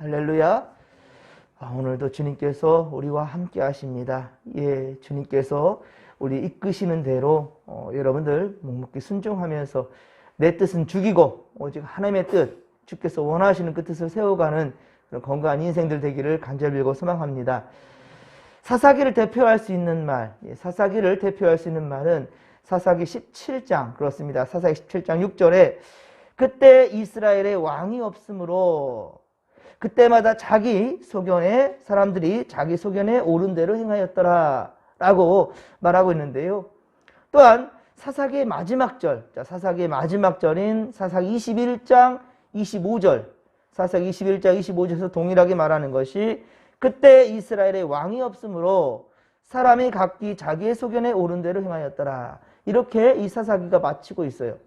할렐루야. 오늘도 주님께서 우리와 함께 하십니다. 예, 주님께서 우리 이끄시는 대로 여러분들 묵묵히 순종하면서 내 뜻은 죽이고 오직 하나님의 뜻, 주께서 원하시는 그 뜻을 세워가는 그런 건강한 인생들 되기를 간절히 빌고 소망합니다. 사사기를 대표할 수 있는 말, 사사기를 대표할 수 있는 말은 사사기 17장 그렇습니다. 사사기 17장 6절에 그때 이스라엘에 왕이 없으므로 그때마다 자기 소견에 사람들이 자기 소견에 옳은 대로 행하였더라 라고 말하고 있는데요. 또한 사사기의 마지막 절, 사사기의 마지막 절인 사사기 21장 25절, 사사기 21장 25절에서 동일하게 말하는 것이 그때 이스라엘에 왕이 없으므로 사람이 각기 자기의 소견에 옳은 대로 행하였더라. 이렇게 이 사사기가 마치고 있어요.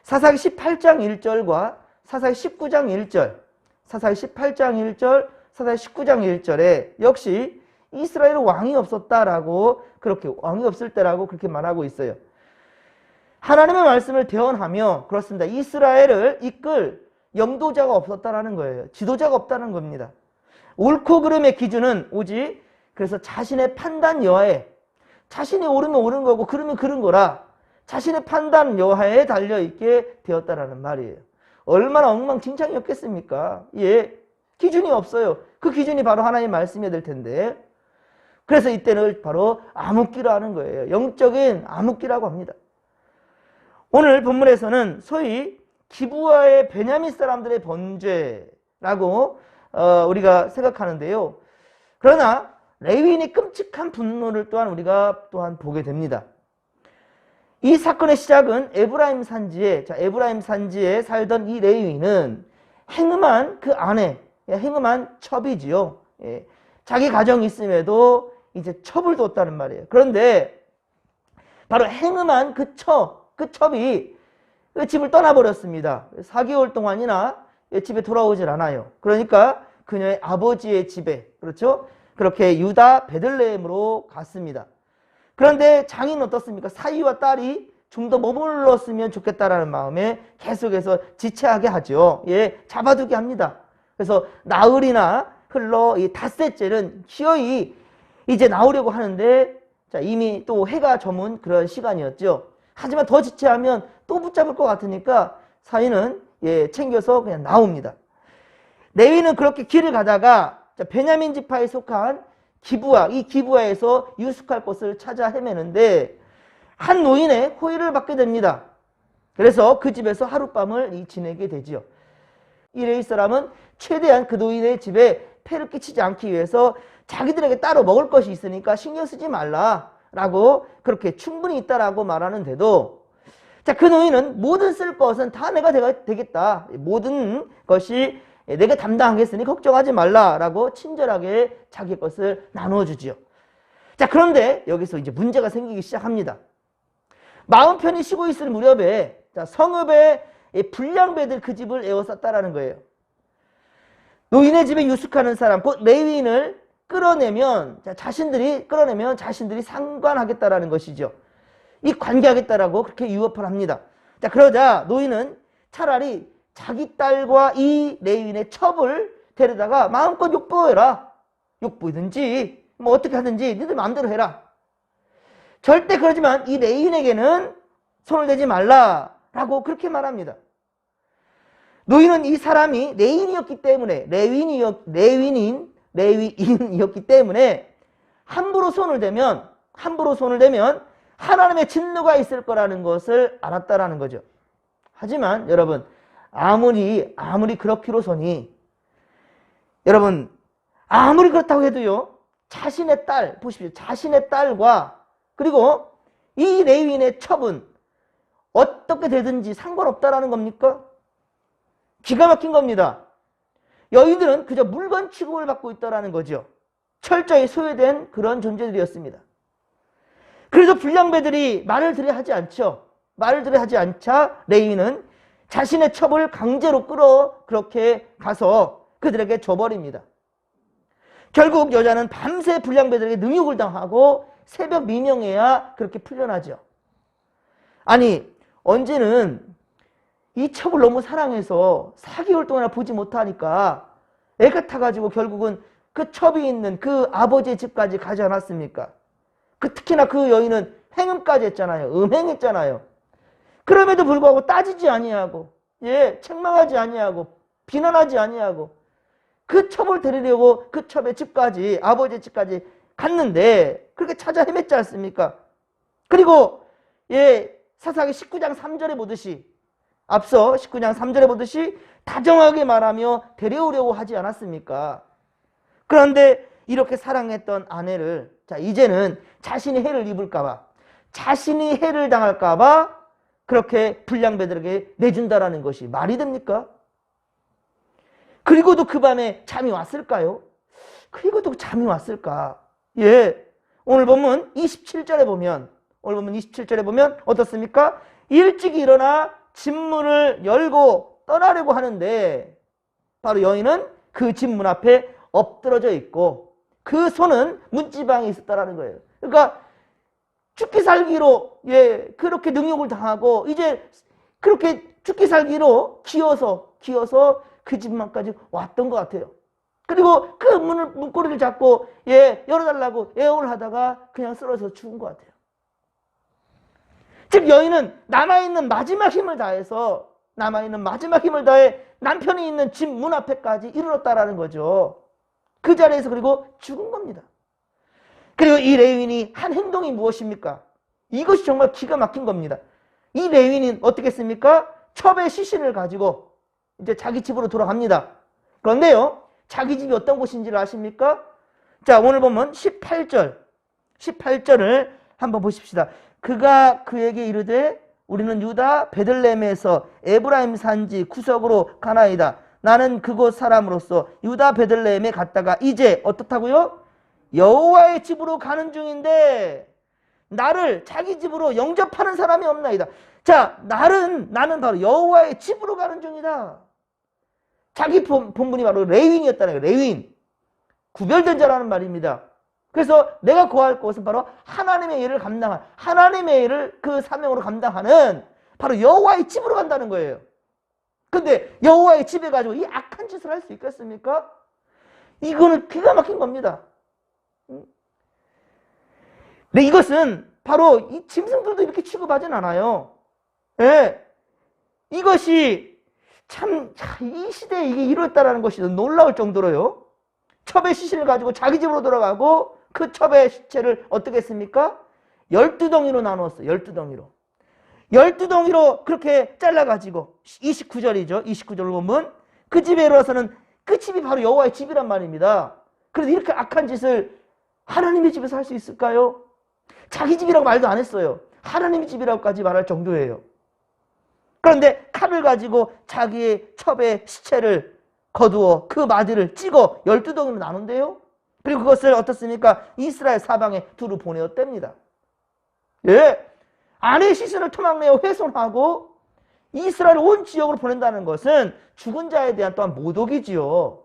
사사기 18장 1절과 사사기 19장 1절, 사사기 18장 1절, 사사기 19장 1절에 역시 이스라엘에 왕이 없었다라고 그렇게 왕이 없을 때라고 그렇게 말하고 있어요. 하나님의 말씀을 대언하며 그렇습니다. 이스라엘을 이끌 영도자가 없었다라는 거예요. 지도자가 없다는 겁니다. 옳고 그름의 기준은 오직 그래서 자신의 판단 여하에 자신이 옳으면 옳은 거고 그르면 그른 거라 자신의 판단 여하에 달려있게 되었다라는 말이에요. 얼마나 엉망진창이었겠습니까? 예, 기준이 없어요. 그 기준이 바로 하나님의 말씀이어야 될 텐데 그래서 이때는 바로 암흑기로 하는 거예요. 영적인 암흑기라고 합니다. 오늘 본문에서는 소위 기브아의 베냐민 사람들의 번죄라고 우리가 생각하는데요. 그러나 레위인의 끔찍한 분노를 또한 우리가 또한 보게 됩니다. 이 사건의 시작은 에브라임 산지에 살던 이 레위인은 행음한 그 아내, 행음한 첩이지요. 예, 자기 가정이 있음에도 이제 첩을 뒀다는 말이에요. 그런데 바로 행음한 그 첩이 그 집을 떠나버렸습니다. 4개월 동안이나 집에 돌아오질 않아요. 그러니까 그녀의 아버지의 집에, 그렇죠? 그렇게 유다 베들레헴으로 갔습니다. 그런데 장인은 어떻습니까? 사위와 딸이 좀 더 머물렀으면 좋겠다라는 마음에 계속해서 지체하게 하죠. 예, 잡아두게 합니다. 그래서 나흘이나 흘러 이 닷새째는 기어이 이제 나오려고 하는데 이미 또 해가 저문 그런 시간이었죠. 하지만 더 지체하면 또 붙잡을 것 같으니까 사위는 챙겨서 그냥 나옵니다. 레위는 그렇게 길을 가다가 베냐민 지파에 속한 기브아, 이 기브아에서 유숙할 곳을 찾아 헤매는데 한 노인의 호의를 받게 됩니다. 그래서 그 집에서 하룻밤을 지내게 되지요. 이 레위 사람은 최대한 그 노인의 집에 폐를 끼치지 않기 위해서 자기들에게 따로 먹을 것이 있으니까 신경 쓰지 말라라고 그렇게 충분히 있다라고 말하는데도 그 노인은 모든 쓸 것은 다 내가 되겠다. 모든 것이 내가 담당하겠으니 걱정하지 말라라고 친절하게 자기 것을 나누어주지요. 그런데 여기서 이제 문제가 생기기 시작합니다. 마음 편히 쉬고 있을 무렵에 성읍의 불량배들 그 집을 에워쌌다라는 거예요. 노인의 집에 유숙하는 사람, 곧 레위인을 끌어내면 자신들이 상관하겠다라는 것이죠. 이 관계하겠다라고 그렇게 유업을 합니다. 그러자 노인은 차라리 자기 딸과 이 레위인의 첩을 데려다가 마음껏 욕보여라. 욕보이든지 뭐 어떻게 하든지 니들 마음대로 해라. 절대 그러지만 이 레위인에게는 손을 대지 말라라고 그렇게 말합니다. 노인은 이 사람이 레위인이었기 때문에 레위인이었기 때문에 함부로 손을 대면 하나님의 진노가 있을 거라는 것을 알았다라는 거죠. 하지만 여러분 아무리 그렇기로서니 여러분 아무리 그렇다고 해도요 자신의 딸 보십시오. 자신의 딸과 그리고 이 레위인의 첩은 어떻게 되든지 상관없다라는 겁니까? 기가 막힌 겁니다. 여인들은 그저 물건 취급을 받고 있다라는 거죠. 철저히 소외된 그런 존재들이었습니다. 그래도 불량배들이 말을 들여 하지 않죠. 말을 들여 하지 않자 레위인은 자신의 첩을 강제로 끌어 그렇게 가서 그들에게 줘버립니다. 결국 여자는 밤새 불량배들에게 능욕을 당하고 새벽 미명해야 그렇게 풀려나죠. 아니 언제는 이 첩을 너무 사랑해서 4개월 동안 보지 못하니까 애가 타가지고 결국은 그 첩이 있는 그 아버지의 집까지 가지 않았습니까? 특히나 그 여인은 행음까지 했잖아요. 음행했잖아요. 그럼에도 불구하고 따지지 아니하고, 책망하지 아니하고, 비난하지 아니하고, 그 첩을 데리려고 그 첩의 집까지, 아버지의 집까지 갔는데, 그렇게 찾아 헤맸지 않습니까? 그리고, 사사기 19장 3절에 보듯이, 앞서 19장 3절에 보듯이 다정하게 말하며 데려오려고 하지 않았습니까? 그런데 이렇게 사랑했던 아내를, 자, 이제는 자신이 해를 입을까봐, 자신이 해를 당할까봐 그렇게 불량배들에게 내준다라는 것이 말이 됩니까? 그리고도 그 밤에 잠이 왔을까요? 그리고도 잠이 왔을까? 오늘 보면 27절에 보면, 어떻습니까? 일찍 일어나 집문을 열고 떠나려고 하는데, 바로 여인은 그 집문 앞에 엎드러져 있고, 그 손은 문지방에 있었다라는 거예요. 그러니까 죽기 살기로 그렇게 능욕을 당하고 이제 그렇게 죽기 살기로 기어서 그 집만까지 왔던 것 같아요. 그리고 그 문고리를 잡고 열어달라고 애원을 하다가 그냥 쓰러져 죽은 것 같아요. 즉 여인은 남아있는 마지막 힘을 다해 남편이 있는 집 문 앞에까지 이르렀다라는 거죠. 그 자리에서 그리고 죽은 겁니다. 그리고 이 레위인이 한 행동이 무엇입니까? 이것이 정말 기가 막힌 겁니다. 이 레위인은 어떻게 했습니까? 첩의 시신을 가지고 이제 자기 집으로 돌아갑니다. 그런데요, 자기 집이 어떤 곳인지를 아십니까? 자, 오늘 보면 18절을 한번 보십시다. 그가 그에게 이르되 우리는 유다 베들레헴에서 에브라임 산지 구석으로 가나이다. 나는 그곳 사람으로서 유다 베들레헴에 갔다가 이제 어떻다고요? 여호와의 집으로 가는 중인데 나를 자기 집으로 영접하는 사람이 없나이다. 자, 나는 바로 여호와의 집으로 가는 중이다. 자기 본분이 바로 레위인이었다는 거예요. 레위인. 구별된 자라는 말입니다. 그래서 내가 거할 곳은 바로 하나님의 일을 감당한, 하나님의 일을 그 사명으로 감당하는 바로 여호와의 집으로 간다는 거예요. 근데 여호와의 집에 가지고 이 악한 짓을 할 수 있겠습니까? 이거는 기가 막힌 겁니다. 근데 이것은 바로 이 짐승들도 이렇게 취급하진 않아요. 이것이 참 이 시대에 이게 이루어졌다는 것이 놀라울 정도로요. 첩의 시신을 가지고 자기 집으로 돌아가고 그 첩의 시체를 어떻게 했습니까? 12덩이로 나누었어요. 12덩이로. 12덩이로 그렇게 잘라가지고 29절이죠. 29절을 보면 그 집에 이르러서는 그 집이 바로 여호와의 집이란 말입니다. 그런데 이렇게 악한 짓을 하나님의 집에서 할 수 있을까요? 자기 집이라고 말도 안 했어요. 하나님의 집이라고까지 말할 정도예요. 그런데 칼을 가지고 자기의 첩의 시체를 거두어 그 마디를 찍어 12덩이로 나눈대요. 그리고 그것을 어떻습니까? 이스라엘 사방에 두루 보내었답니다. 아내의 시신을 토막내어 훼손하고 이스라엘 온 지역으로 보낸다는 것은 죽은 자에 대한 또한 모독이지요.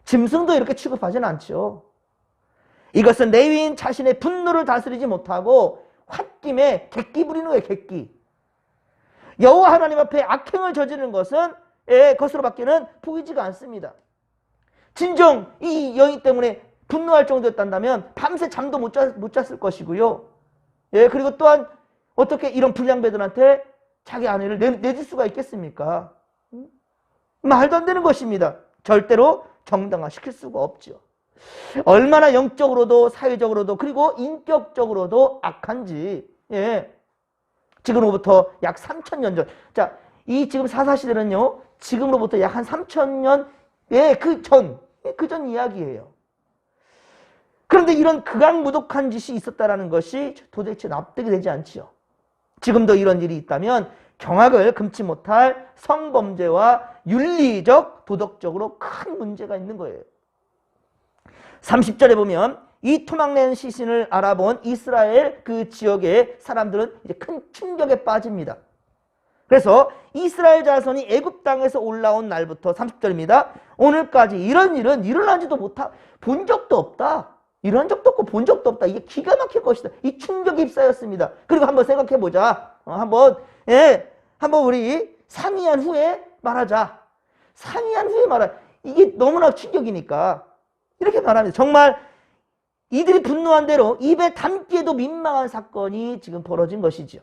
짐승도 이렇게 취급하지는 않죠. 이것은 레위인 자신의 분노를 다스리지 못하고 홧김에 객기 부리는 거예요. 객기. 여호와 하나님 앞에 악행을 저지르는 것은 것으로밖에는 보이지가 않습니다. 진정 이 여인 때문에 분노할 정도였단다면 밤새 잠도 못 잤을 것이고요. 그리고 또한 어떻게 이런 불량배들한테 자기 아내를 내줄 수가 있겠습니까? 말도 안 되는 것입니다. 절대로 정당화시킬 수가 없죠. 얼마나 영적으로도 사회적으로도 그리고 인격적으로도 악한지. 지금으로부터 약 3000년 전. 자, 이 지금 사사시대는요, 지금으로부터 약 한 3000년 그 전 이야기예요. 그런데 이런 극악무독한 짓이 있었다라는 것이 도대체 납득이 되지 않지요. 지금도 이런 일이 있다면 경악을 금치 못할 성범죄와 윤리적, 도덕적으로 큰 문제가 있는 거예요. 30절에 보면 이 토막낸 시신을 알아본 이스라엘 그 지역의 사람들은 이제 큰 충격에 빠집니다. 그래서 이스라엘 자손이 애굽 땅에서 올라온 날부터 30절입니다. 오늘까지 이런 일은 일어나지도 본 적도 없다. 일어난 적도 없고 본 적도 없다. 이게 기가 막힐 것이다. 이 충격이 휩싸였습니다. 그리고 한번 생각해보자. 한번 우리 상의한 후에 말하자. 상의한 후에 말하자. 이게 너무나 충격이니까 이렇게 말합니다. 정말 이들이 분노한 대로 입에 담기에도 민망한 사건이 지금 벌어진 것이죠.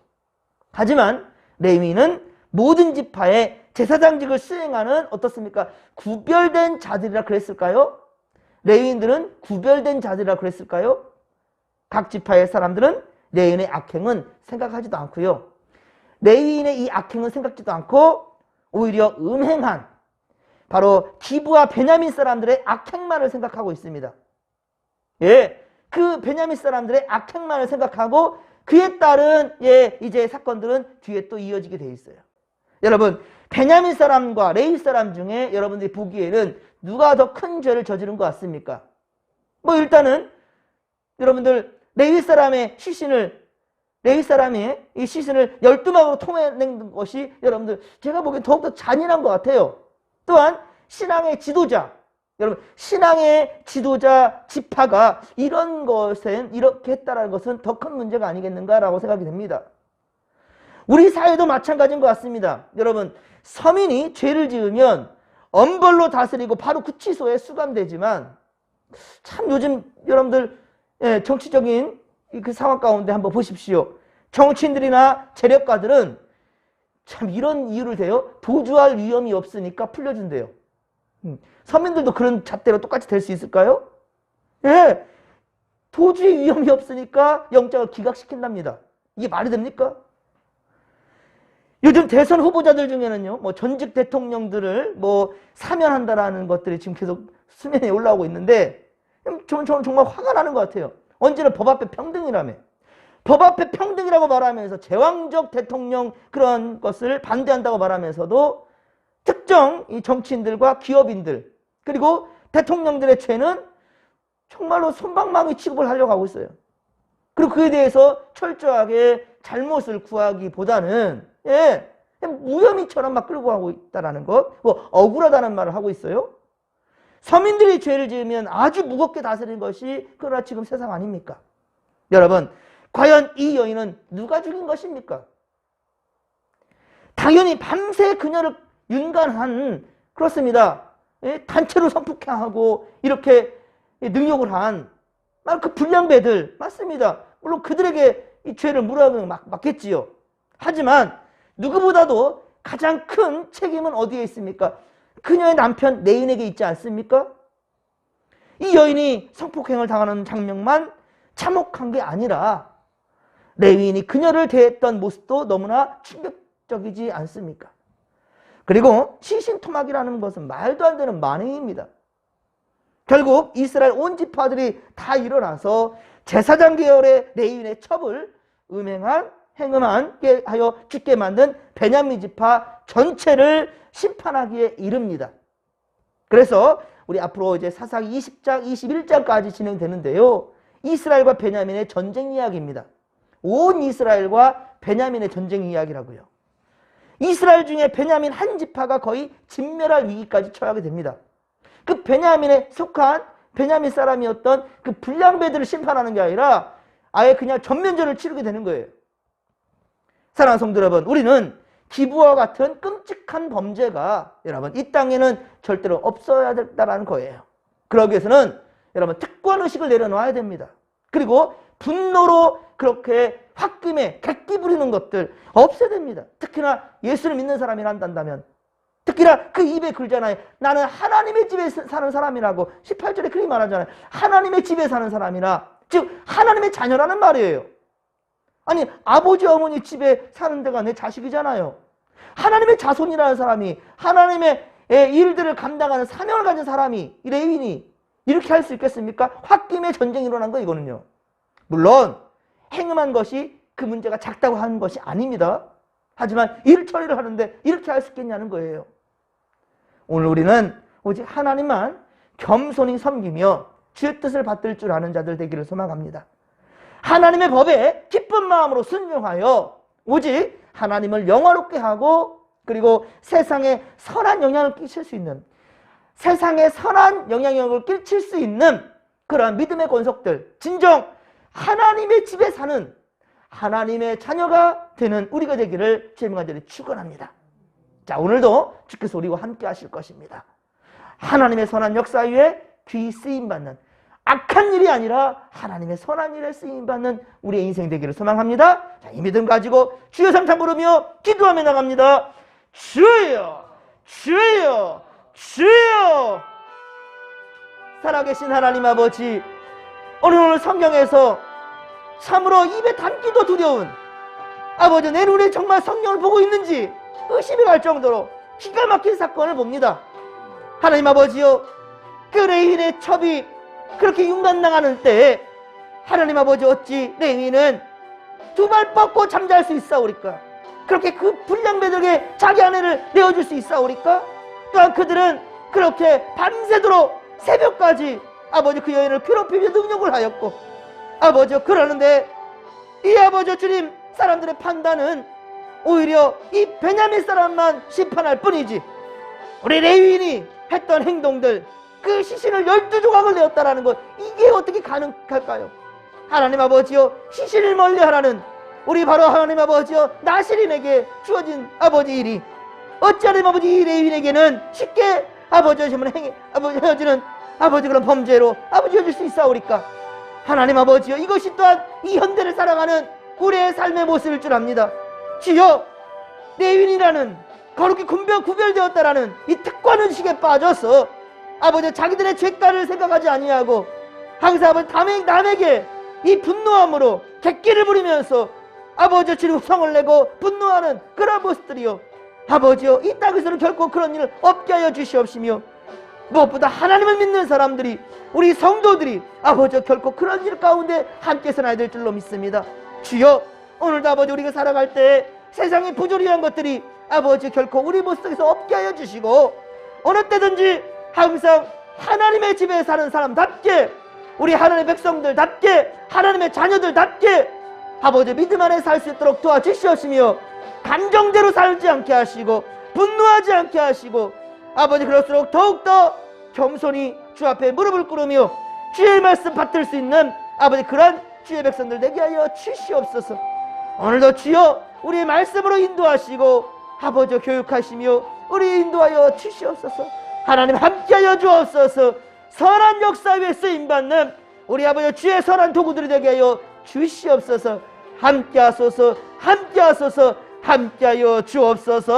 하지만 레위인은 모든 지파의 제사장직을 수행하는 어떻습니까? 구별된 자들이라 그랬을까요? 레위인들은 구별된 자들이라 그랬을까요? 각 지파의 사람들은 레위인의 악행은 생각하지도 않고요. 레위인의 이 악행은 생각지도 않고 오히려 음행한 바로 기브와 베냐민 사람들의 악행만을 생각하고 있습니다. 예, 그 베냐민 사람들의 악행만을 생각하고 그에 따른 이제 사건들은 뒤에 또 이어지게 돼 있어요. 여러분, 베냐민 사람과 레위 사람 중에 여러분들이 보기에는 누가 더 큰 죄를 저지른 것 같습니까? 뭐 일단은 여러분들 레위 사람의 시신을 이 시신을 12막으로 토해낸 것이 여러분들 제가 보기엔 더욱더 잔인한 것 같아요. 또한 신앙의 지도자, 여러분 신앙의 지도자 지파가 이런 것은 이렇게 했다는 것은 더 큰 문제가 아니겠는가라고 생각이 됩니다. 우리 사회도 마찬가지인 것 같습니다. 여러분 서민이 죄를 지으면 엄벌로 다스리고 바로 구치소에 수감되지만 참 요즘 여러분들 정치적인 그 상황 가운데 한번 보십시오. 정치인들이나 재력가들은 참 이런 이유를 대요. 도주할 위험이 없으니까 풀려준대요. 서민들도 그런 잣대로 똑같이 될 수 있을까요? 예, 도주의 위험이 없으니까 영장을 기각시킨답니다. 이게 말이 됩니까? 요즘 대선 후보자들 중에는요, 뭐 전직 대통령들을 뭐 사면한다라는 것들이 지금 계속 수면에 올라오고 있는데, 저는 정말 화가 나는 것 같아요. 언제나 법 앞에 평등이라며. 법 앞에 평등이라고 말하면서 제왕적 대통령 그런 것을 반대한다고 말하면서도 특정 이 정치인들과 기업인들 그리고 대통령들의 죄는 정말로 솜방망이 취급을 하려고 하고 있어요. 그리고 그에 대해서 철저하게 잘못을 구하기보다는 무혐의처럼 막 끌고 가고 있다는 것, 뭐 억울하다는 말을 하고 있어요. 서민들이 죄를 지으면 아주 무겁게 다스리는 것이 그러나 지금 세상 아닙니까? 여러분, 과연 이 여인은 누가 죽인 것입니까? 당연히 밤새 그녀를 윤간한, 그렇습니다. 단체로 성폭행하고 이렇게 능욕을 한 그 불량배들 맞습니다. 물론 그들에게 이 죄를 물어가는 맞겠지요. 하지만 누구보다도 가장 큰 책임은 어디에 있습니까? 그녀의 남편 레위인에게 있지 않습니까? 이 여인이 성폭행을 당하는 장면만 참혹한 게 아니라 레위인이 그녀를 대했던 모습도 너무나 충격적이지 않습니까? 그리고 시신 토막이라는 것은 말도 안 되는 만행입니다. 결국 이스라엘 온 지파들이 다 일어나서 제사장 계열의 레위인의 첩을 행음하게 하여 죽게 만든 베냐민 지파 전체를 심판하기에 이릅니다. 그래서 우리 앞으로 이제 사사기 20장, 21장까지 진행되는데요. 이스라엘과 베냐민의 전쟁 이야기입니다. 온 이스라엘과 베냐민의 전쟁 이야기라고요. 이스라엘 중에 베냐민 한 지파가 거의 진멸할 위기까지 처하게 됩니다. 그 베냐민에 속한 베냐민 사람이었던 그 불량배들을 심판하는 게 아니라 아예 그냥 전면전을 치르게 되는 거예요. 사랑하는 성도 여러분, 우리는 기부와 같은 끔찍한 범죄가 여러분 이 땅에는 절대로 없어야 된다는 거예요. 그러기 위해서는 여러분 특권의식을 내려놓아야 됩니다. 그리고 분노로 그렇게 홧김에 객기 부리는 것들 없애야 됩니다. 특히나 예수를 믿는 사람이라 한다면 특히나 그 입에 글잖아요. 나는 하나님의 집에 사는 사람이라고 18절에 그렇게 말하잖아요. 하나님의 집에 사는 사람이라, 즉 하나님의 자녀라는 말이에요. 아니 아버지 어머니 집에 사는 데가 내 자식이잖아요. 하나님의 자손이라는 사람이 하나님의 일들을 감당하는 사명을 가진 사람이 이 레위인이 이렇게 할 수 있겠습니까? 홧김에 전쟁이 일어난 거 이거는요. 물론 행음한 것이 그 문제가 작다고 하는 것이 아닙니다. 하지만 일 처리를 하는데 이렇게 할 수 있겠냐는 거예요. 오늘 우리는 오직 하나님만 겸손히 섬기며 주의 뜻을 받들 줄 아는 자들 되기를 소망합니다. 하나님의 법에 기쁜 마음으로 순종하여 오직 하나님을 영화롭게 하고 그리고 세상에 선한 영향을 끼칠 수 있는, 세상에 선한 영향력을 끼칠 수 있는 그러한 믿음의 권속들, 진정 하나님의 집에 사는 하나님의 자녀가 되는 우리가 되기를 주님과 저를 축원합니다. 자, 오늘도 주께서 우리와 함께 하실 것입니다. 하나님의 선한 역사 위에 귀히 쓰임받는, 악한 일이 아니라 하나님의 선한 일에 쓰임받는 우리의 인생 되기를 소망합니다. 자, 이 믿음 가지고 주여 삼창 부르며 기도하며 나갑니다. 주여, 주여, 주여. 살아계신 하나님 아버지, 오늘 성경에서 참으로 입에 담기도 두려운, 아버지, 내 눈에 정말 성경을 보고 있는지 의심이 갈 정도로 기가 막힌 사건을 봅니다. 하나님 아버지요, 그 레위인의 첩이 그렇게 흉간당하는 때에 하나님 아버지, 어찌 레위인은 두 발 뻗고 잠잘 수 있사오리까? 그렇게 그 불량배들에게 자기 아내를 내어줄 수 있사오리까? 또한 그들은 그렇게 밤새도록 새벽까지 아버지 그 여인을 괴롭히며 능욕을 하였고, 아버지 그러는데 이 아버지 주님 사람들의 판단은 오히려 이 베냐민 사람만 심판할 뿐이지, 우리 레위인이 했던 행동들, 그 시신을 12조각을 내었다라는 것, 이게 어떻게 가능할까요? 하나님 아버지여, 시신을 멀리하라는 우리 바로 하나님 아버지여 나실인에게 주어진 아버지 일이 어찌 하나님 아버지 이 레위인에게는 쉽게 아버지 헤어지는 아버지 그런 범죄로 아버지 헤어질 수 있사오리까? 하나님 아버지여, 이것이 또한 이 현대를 살아가는 우리의 삶의 모습일 줄 압니다. 주여, 레위인이라는 거룩히 구별되었다라는 이 특권의식에 빠져서 아버지 자기들의 죄가를 생각하지 아니하고 항상 아버지 남에게 이 분노함으로 객기를 부리면서 아버지 주님 성을 내고 분노하는 그런 모습들이요, 아버지요, 이 땅에서는 결코 그런 일을 없게 하여 주시옵시며, 무엇보다 하나님을 믿는 사람들이, 우리 성도들이 아버지 결코 그런 일 가운데 함께 서나야 될 줄로 믿습니다. 주여, 오늘도 아버지 우리가 살아갈 때 세상의 부조리한 것들이 아버지 결코 우리 모습 속에서 없게 하여 주시고, 어느 때든지 항상 하나님의 집에 사는 사람답게, 우리 하나님의 백성들답게, 하나님의 자녀들답게 아버지 믿음 안에 살 수 있도록 도와주시옵시며, 감정대로 살지 않게 하시고 분노하지 않게 하시고, 아버지 그럴수록 더욱더 겸손히 주 앞에 무릎을 꿇으며 주의 말씀 받들 수 있는 아버지 그런 주의 백성들 되게 하여 주시옵소서. 오늘도 주여 우리의 말씀으로 인도하시고 아버지 교육하시며 우리 인도하여 주시옵소서. 하나님 함께하여 주옵소서. 선한 역사 위에 쓰임받는 우리 아버지 주의 선한 도구들이 되게 하여 주시옵소서. 함께하소서, 함께하소서, 함께하여 주옵소서.